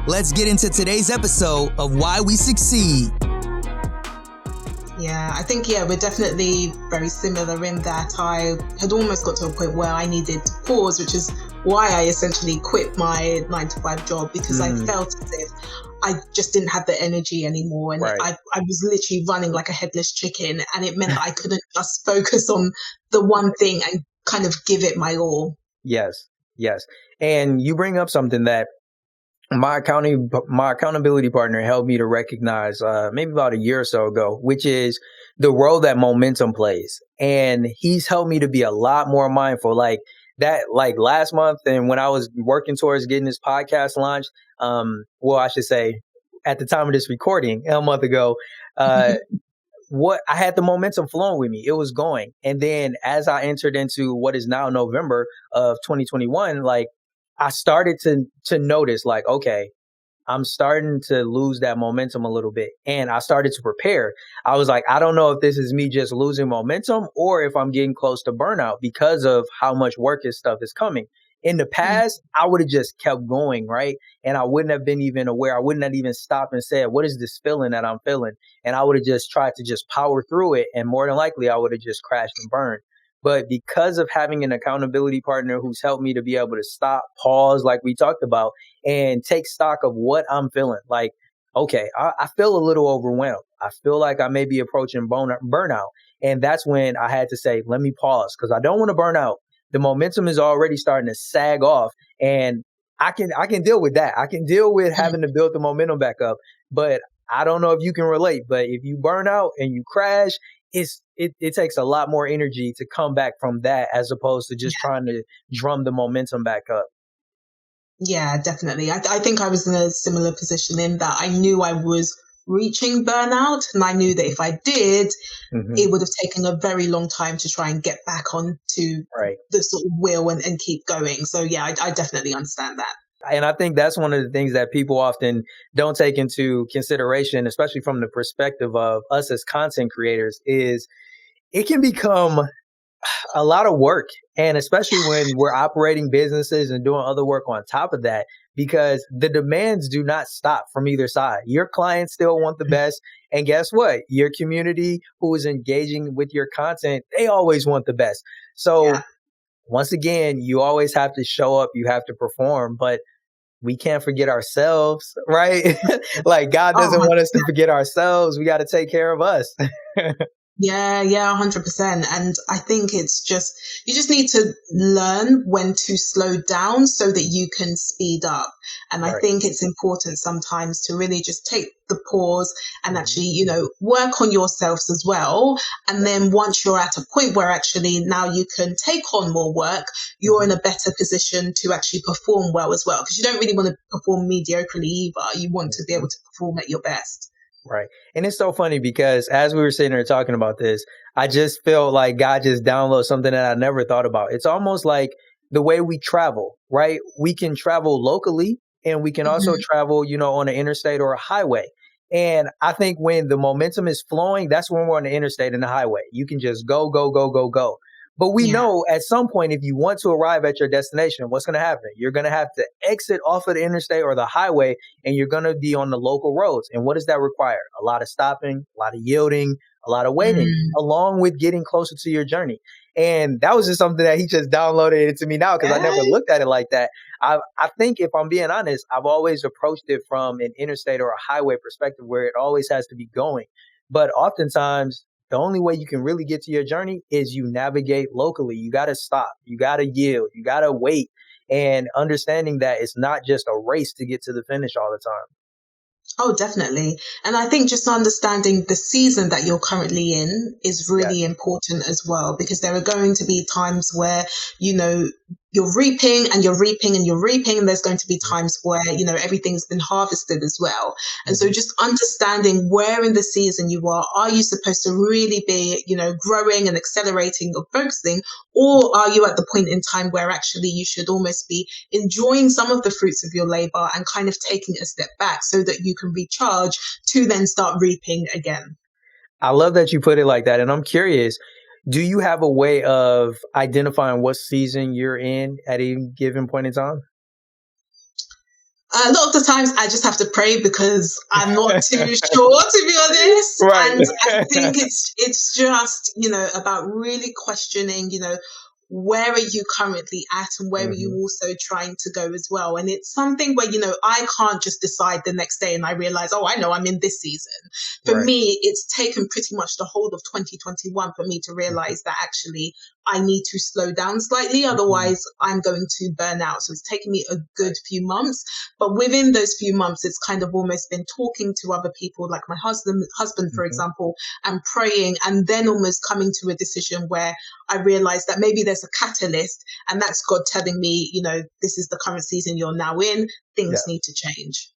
Let's get into today's episode of Why We Succeed. Yeah, I think, we're definitely very similar in that I had almost got to a point where I needed to pause, which is why I essentially quit my 9-to-5 job, because I felt as if I just didn't have the energy anymore. And I was literally running like a headless chicken, and it meant that I couldn't just focus on the one thing and kind of give it my all. Yes. And you bring up something that my accountability partner helped me to recognize maybe about a year or so ago, which is the role that momentum plays. And he's helped me to be a lot more mindful. Like last month, and when I was working towards getting this podcast launched, I should say at the time of this recording, a month ago, I had the momentum flowing with me. It was going. And then as I entered into what is now November of 2021, I started to notice okay, I'm starting to lose that momentum a little bit. And I started to prepare. I was like, I don't know if this is me just losing momentum or if I'm getting close to burnout because of how much work and stuff is coming. In the past, I would have just kept going, right? And I wouldn't have been even aware. I wouldn't have even stopped and said, what is this feeling that I'm feeling? And I would have just tried to just power through it. And more than likely, I would have just crashed and burned. But because of having an accountability partner who's helped me to be able to stop, pause, like we talked about, and take stock of what I'm feeling. Like, okay, I feel a little overwhelmed. I feel like I may be approaching burnout. And that's when I had to say, let me pause, because I don't want to burn out. The momentum is already starting to sag off, and I can deal with that. I can deal with having to build the momentum back up. But I don't know if you can relate, but if you burn out and you crash, it takes a lot more energy to come back from that as opposed to just trying to drum the momentum back up. Yeah, definitely. I think I was in a similar position in that I knew I was reaching burnout, and I knew that if I did, it would have taken a very long time to try and get back onto the sort of wheel and keep going. So yeah, I definitely understand that. And I think that's one of the things that people often don't take into consideration, especially from the perspective of us as content creators, is it can become a lot of work. And especially when we're operating businesses and doing other work on top of that, because the demands do not stop from either side. Your clients still want the best. And guess what? Your community who is engaging with your content, they always want the best. So once again, you always have to show up. You have to perform. But we can't forget ourselves, right? Like God doesn't want us to forget ourselves. We got to take care of us. Yeah, 100%. And I think it's just, you just need to learn when to slow down so that you can speed up. And I think it's important sometimes to really just take the pause and actually, work on yourselves as well. And then once you're at a point where actually now you can take on more work, you're in a better position to actually perform well as well. Because you don't really want to perform mediocrely either. You want to be able to perform at your best. Right. And it's so funny because as we were sitting there talking about this, I just feel like God just downloaded something that I never thought about. It's almost like the way we travel, right? We can travel locally and we can also travel, on an interstate or a highway. And I think when the momentum is flowing, that's when we're on the interstate and the highway. You can just go, go, go, go, go. But we know at some point, if you want to arrive at your destination, what's going to happen? You're going to have to exit off of the interstate or the highway, and you're going to be on the local roads. And what does that require? A lot of stopping, a lot of yielding, a lot of waiting, along with getting closer to your journey. And that was just something that he just downloaded it to me now, because I never looked at it like that. I think if I'm being honest, I've always approached it from an interstate or a highway perspective where it always has to be going. But oftentimes, the only way you can really get to your journey is you navigate locally. You got to stop. You got to yield. You got to wait. And understanding that it's not just a race to get to the finish all the time. Oh, definitely. And I think just understanding the season that you're currently in is really important as well, because there are going to be times where, you're reaping and you're reaping and you're reaping. And there's going to be times where, everything's been harvested as well. And so just understanding where in the season you are you supposed to really be, growing and accelerating or focusing, or are you at the point in time where actually you should almost be enjoying some of the fruits of your labor and kind of taking a step back so that you can recharge to then start reaping again? I love that you put it like that. And I'm curious, do you have a way of identifying what season you're in at any given point in time? A lot of the times I just have to pray because I'm not too sure, to be honest. Right. And I think it's just, about really questioning, where are you currently at and where are you Hmm. also trying to go as well? And it's something where, I can't just decide the next day and I realize, oh, I know I'm in this season. For Right. me, it's taken pretty much the whole of 2021 for me to Hmm. realize that actually I need to slow down slightly. Hmm. Otherwise, I'm going to burn out. So it's taken me a good few months. But within those few months, it's kind of almost been talking to other people, like my husband, for Hmm. example, and praying, and then almost coming to a decision where I realized that maybe there's a catalyst, and that's God telling me, this is the current season you're now in. Yeah, Things need to change.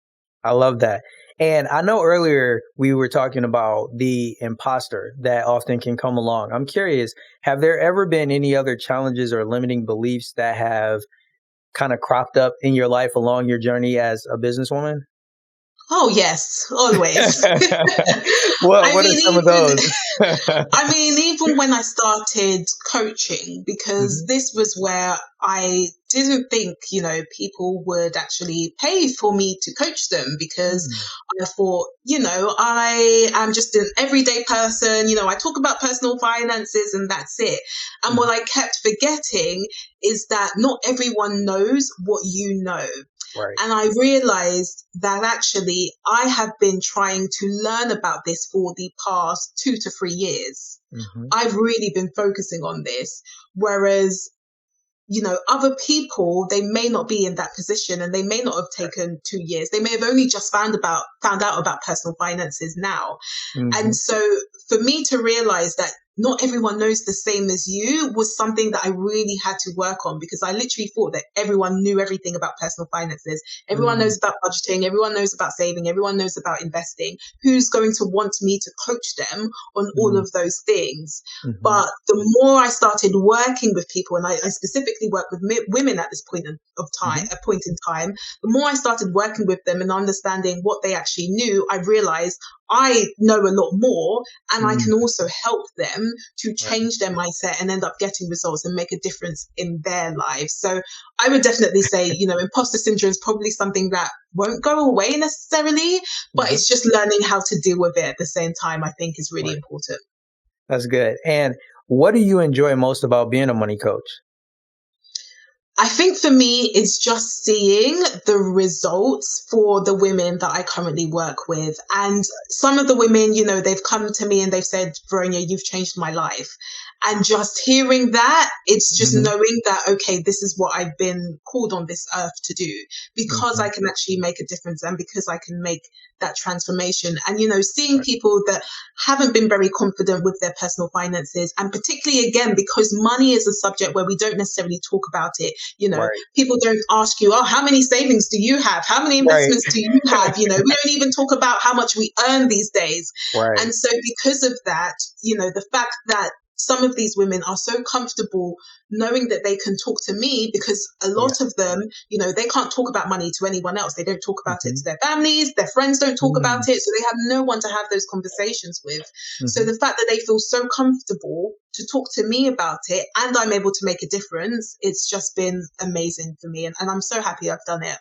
I love that. And I know earlier we were talking about the imposter that often can come along. I'm curious, have there ever been any other challenges or limiting beliefs that have kind of cropped up in your life along your journey as a businesswoman? Oh yes, always. I What are mean, some of even those? I mean, even when I started coaching, because Hmm. this was where I didn't think, people would actually pay for me to coach them, because Mm. I thought, I am just an everyday person. I talk about personal finances and that's it. And what Mhm. I kept forgetting is that not everyone knows what you know. Right. And I realized that actually I have been trying to learn about this for the past 2 to 3 years. Hmm. I've really been focusing on this. Whereas, other people, they may not be in that position and they may not have Right. taken 2 years. They may have only just found out about personal finances now. And Hmm. so for me to realize that not everyone knows the same as you was something that I really had to work on, because I literally thought that everyone knew everything about personal finances. Everyone Mm. knows about budgeting. Everyone knows about saving. Everyone knows about investing. Who's going to want me to coach them on all Mm. of those things? Hmm. But the more I started working with people, and I specifically work with women at this Hmm. a point in time, the more I started working with them and understanding what they actually knew, I realized I know a lot more, and I Mm. can also help them to Right. change their mindset and end up getting results and make a difference in their lives. So I would definitely say, imposter syndrome is probably something that won't go away necessarily, but Hmm. it's just learning how to deal with it at the same time, I think is really Right. important. That's good. And what do you enjoy most about being a money coach? I think for me, it's just seeing the results for the women that I currently work with. And some of the women, they've come to me and they've said, Veronia, you've changed my life. And just hearing that, it's just Hmm. knowing that, okay, this is what I've been called on this earth to do, because Hmm. I can actually make a difference and because I can make that transformation. And, seeing Right. people that haven't been very confident with their personal finances, and particularly again, because money is a subject where we don't necessarily talk about it. Right. People don't ask you, oh, how many savings do you have? How many Right. investments do you have? We don't even talk about how much we earn these days. Right. And so because of that, the fact that some of these women are so comfortable knowing that they can talk to me, because a Yeah. lot of them, they can't talk about money to anyone else. They don't talk about it to Hmm. their families. Their friends don't talk Mm. about it. So they have no one to have those conversations with. So Hmm. the fact that they feel so comfortable to talk to me about it and I'm able to make a difference, it's just been amazing for me. And I'm so happy I've done it.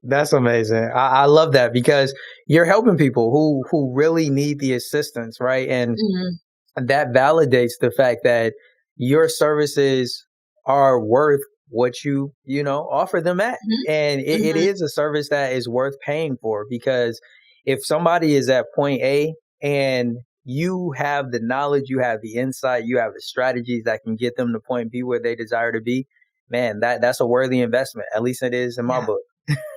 That's amazing. I love that because you're helping people who really need the assistance, right? And Mm-hmm. that validates the fact that your services are worth what you offer them at. And it Mm-hmm. is a service that is worth paying for, because if somebody is at point A and you have the knowledge, you have the insight, you have the strategies that can get them to point B where they desire to be, man, that's a worthy investment. At least it is in my Yeah. book.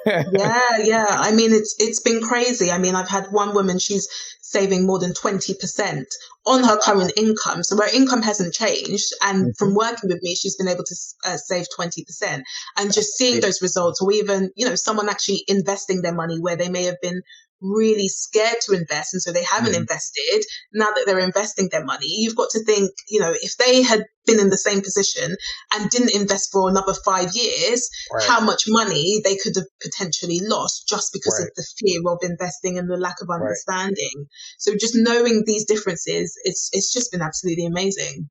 Yeah, yeah. I mean, it's been crazy. I mean, I've had one woman, she's saving more than 20% on her current income. So her income hasn't changed. And Mhm. from working with me, she's been able to save 20%. And That's just seeing amazing. those results, or even, someone actually investing their money where they may have been really scared to invest. And so they haven't Mhm. invested. Now that they're investing their money, you've got to think, if they had been in the same position and didn't invest for another 5 years, Right, how much money they could have potentially lost just because of right, the fear of investing and the lack of right. understanding. So just knowing these differences, it's just been absolutely amazing.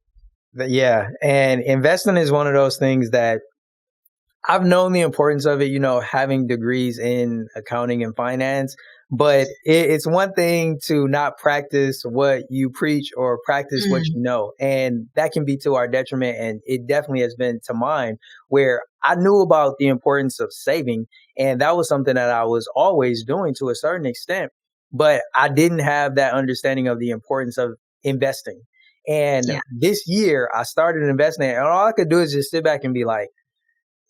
Yeah, and investing is one of those things that I've known the importance of it, having degrees in accounting and finance, but it's one thing to not practice what you preach or practice what Mm, you know. And that can be to our detriment. And it definitely has been to mine, where I knew about the importance of saving. And that was something that I was always doing to a certain extent, but I didn't have that understanding of the importance of investing. And yeah. this year I started investing, and all I could do is just sit back and be like,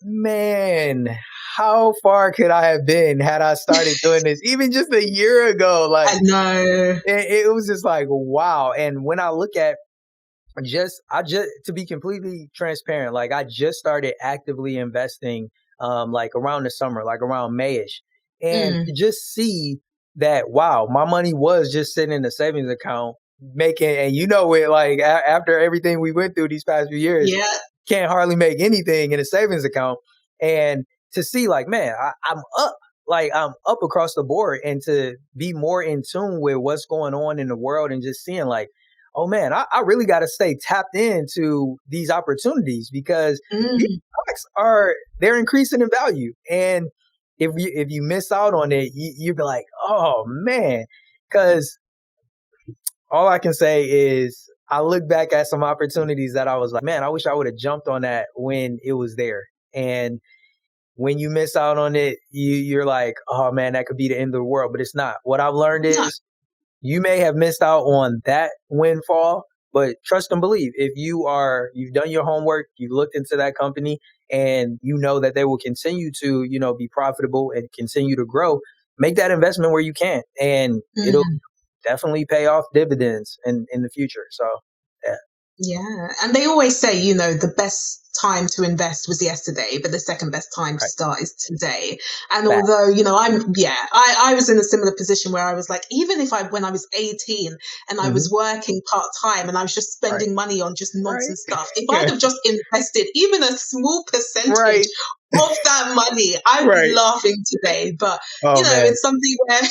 man, how far could I have been had I started doing this even just a year ago? Like I know. it was just like, wow. And when I look at I just to be completely transparent, like I just started actively investing like around the summer, like around Mayish. And Mm, to just see that, wow, my money was just sitting in a savings account making, and it, like after everything we went through these past few years, yeah. can't hardly make anything in a savings account. And to see like, man, I'm up, like I'm up across the board, and to be more in tune with what's going on in the world and just seeing like, oh man, I really got to stay tapped into these opportunities, because these Mm, stocks they're increasing in value. And if you miss out on it, you'd be like, oh man, because all I can say is I look back at some opportunities that I was like, man, I wish I would have jumped on that when it was there. And when you miss out on it, you're like, oh man, that could be the end of the world. But it's not. What I've learned no. is you may have missed out on that windfall, but trust and believe. If you've done your homework, you've looked into that company, and you know that they will continue to, be profitable and continue to grow, make that investment where you can, and it'll Mm. definitely pay off dividends in the future. So, yeah, Yeah. And they always say, the best time to invest was yesterday, but the second best time to right. start is today. And Fact. although, I was in a similar position where I was like, even if when I was 18 and I was Hmm. working part time and I was just Right. spending money on just Right. nonsense stuff, if I'd have just invested even a small percentage Right. of that money, I would be Right. laughing today. But, Oh man. it's something where,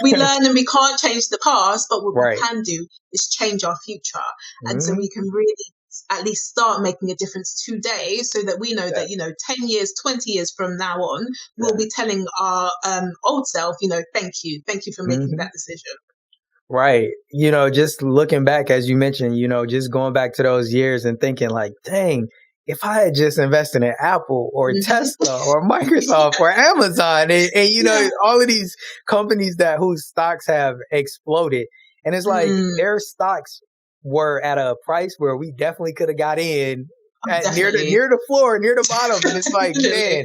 we learn and we can't change the past, but what we Right. can do is change our future. And so Hmm. we can really at least start making a difference today so that we know Yeah. that, 10 years, 20 years from now on, we'll Yeah. be telling our old self, thank you. Thank you for making Hmm. that decision. Right. Just looking back, as you mentioned, just going back to those years and thinking like, dang, if I had just invested in Apple or Hmm. Tesla or Microsoft or Amazon, and Yeah. all of these companies whose stocks have exploded. And it's like Mm, their stocks were at a price where we definitely could have got in oh, at definitely. near the floor, near the bottom. And it's like, Definitely. man,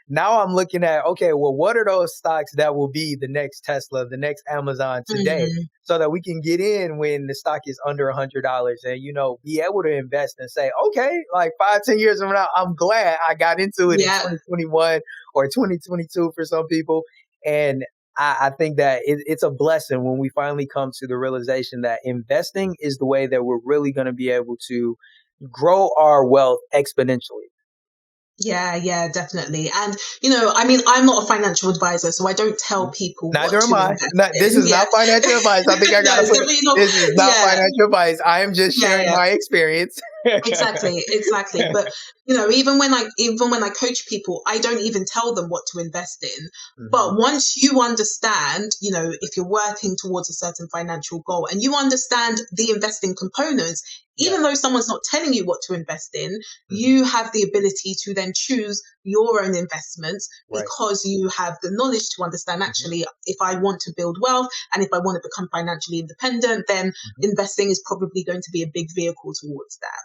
now I'm looking at, okay, well, what are those stocks that will be the next Tesla, the next Amazon today? Mm, So that we can get in when the stock is under $100, and be able to invest and say, okay, like 5, 10 years from now, I'm glad I got into it in yeah. 2021 or 2022 for some people. And I think that it's a blessing when we finally come to the realization that investing is the way that we're really going to be able to grow our wealth exponentially. Yeah, yeah, definitely. And, I'm not a financial advisor, so I don't tell people what Neither am to I. invest This in. is Yeah. not financial advice. I think I No, gotta it's put it. definitely not. This is not Yeah. financial advice. I am just Yeah, sharing yeah. my experience. Exactly, exactly. But even when I coach people, I don't even tell them what to invest in. Hmm. But once you understand, if you're working towards a certain financial goal and you understand the investing components, Yeah. even though someone's not telling you what to invest in, Hmm. you have the ability to then choose your own investments Right. because you have the knowledge to understand Hmm. actually if I want to build wealth and if I want to become financially independent, then Hmm. investing is probably going to be a big vehicle towards that.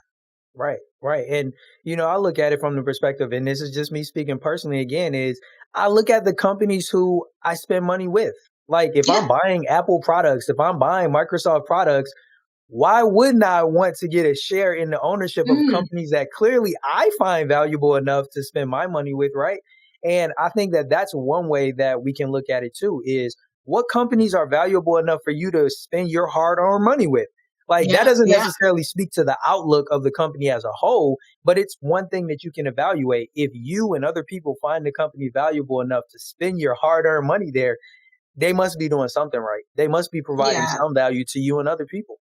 Right. Right. And I look at it from the perspective, and this is just me speaking personally again, is I look at the companies who I spend money with. Like if Yeah. I'm buying Apple products, if I'm buying Microsoft products, why wouldn't I want to get a share in the ownership of Mm, companies that clearly I find valuable enough to spend my money with, right? And I think that that's one way that we can look at it too, is what companies are valuable enough for you to spend your hard-earned money with? Like that yeah, doesn't yeah, necessarily speak to the outlook of the company as a whole, but it's one thing that you can evaluate. If you and other people find the company valuable enough to spend your hard-earned money there, they must be doing something right. They must be providing yeah. some value to you and other people.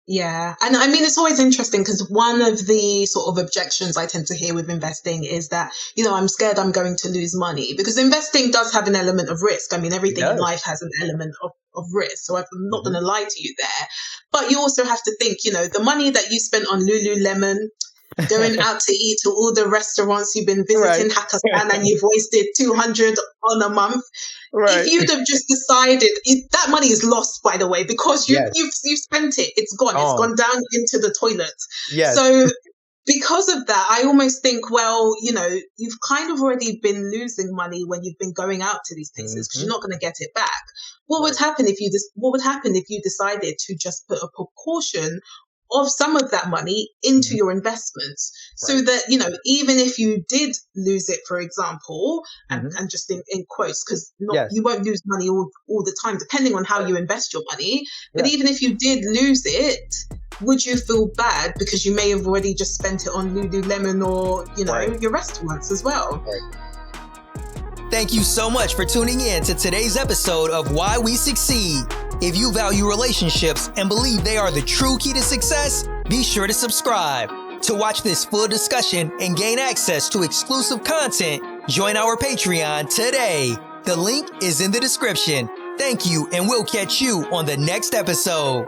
Yeah. And I mean, it's always interesting because one of the sort of objections I tend to hear with investing is that, I'm scared I'm going to lose money, because investing does have an element of risk. I mean, It everything in does. life has an element of risk. So I'm not going Hmm. to lie to you there. But you also have to think, the money that you spent on Lululemon, going out to eat to all the restaurants you've been Right. visiting Hakkasan, and you've wasted 200 on a month. If Right. you'd have just decided, that money is lost, by the way, because Yes. you've spent it. It's gone. It's Oh, gone down into the toilet. yes. So because of that, I almost think, well, you've kind of already been losing money when you've been going out to these places, because Hmm. you're not going to get it back. What would Right. happen if you decided to just put a proportion of some of that money into Hmm. your investments, so Right. that, even if you did lose it, for example, Hmm. and just in quotes, because Yes. you won't lose money all the time, depending on how Right. you invest your money. But Yes. even if you did lose it, would you feel bad because you may have already just spent it on Lululemon or, Right. your restaurants as well? Right. Thank you so much for tuning in to today's episode of Why We Succeed. If you value relationships and believe they are the true key to success, be sure to subscribe. To watch this full discussion and gain access to exclusive content, join our Patreon today. The link is in the description. Thank you, and we'll catch you on the next episode.